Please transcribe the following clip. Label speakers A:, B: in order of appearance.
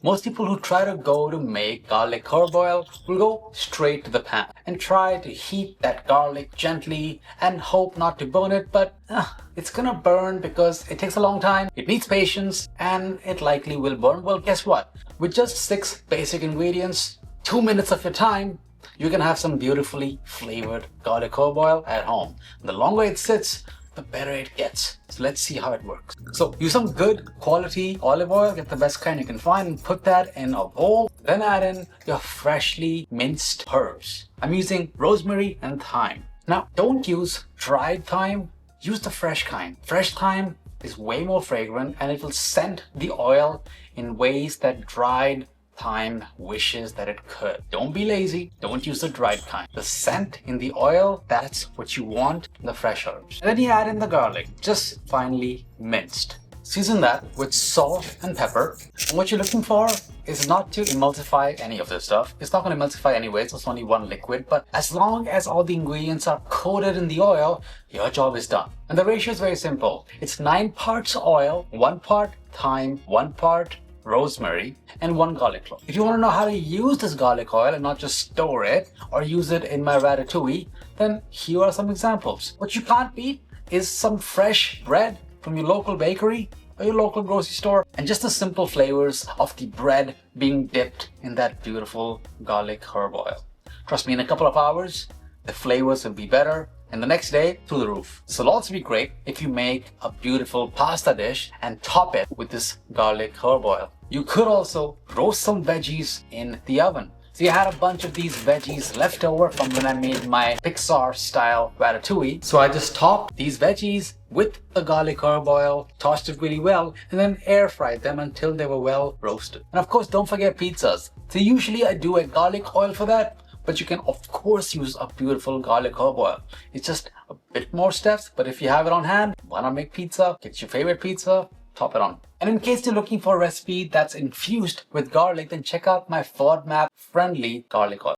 A: Most people who try to go to make garlic herb oil will go straight to the pan and try to heat that garlic gently and hope not to burn it, but it's gonna burn because it takes a long time, it needs patience, and it likely will burn. Well, guess what? With just 6 basic ingredients, 2 minutes of your time, you can have some beautifully flavored garlic herb oil at home. The longer it sits, the better it gets. So let's see how it works. So use some good quality olive oil, get the best kind you can find, and put that in a bowl. Then add in your freshly minced herbs. I'm using rosemary and thyme. Now, don't use dried thyme, use the fresh kind. Fresh thyme is way more fragrant and it will scent the oil in ways that dried thyme wishes that it could. Don't be lazy, don't use the dried kind. The scent in the oil, that's what you want in the fresh herbs. And then you add in the garlic, just finely minced. Season that with salt and pepper. And what you're looking for is not to emulsify any of this stuff. It's not going to emulsify anyways, it's only one liquid, but as long as all the ingredients are coated in the oil, your job is done. And the ratio is very simple. It's 9 parts oil, 1 part thyme, 1 part rosemary, and 1 garlic clove. If you want to know how to use this garlic oil and not just store it or use it in my ratatouille, then here are some examples. What you can't beat is some fresh bread from your local bakery or your local grocery store, and just the simple flavors of the bread being dipped in that beautiful garlic herb oil. Trust me, in a couple of hours, the flavors will be better, and the next day, through the roof. This will also be great if you make a beautiful pasta dish and top it with this garlic herb oil. You could also roast some veggies in the oven. So you had a bunch of these veggies left over from when I made my Pixar style ratatouille. So I just topped these veggies with the garlic herb oil, tossed it really well, and then air fried them until they were well roasted. And of course, don't forget pizzas. So usually I do a garlic oil for that, but you can of course use a beautiful garlic herb oil. It's just a bit more steps, but if you have it on hand, why not make pizza? Get your favorite pizza, top it on. And in case you're looking for a recipe that's infused with garlic, then check out my FODMAP friendly garlic oil.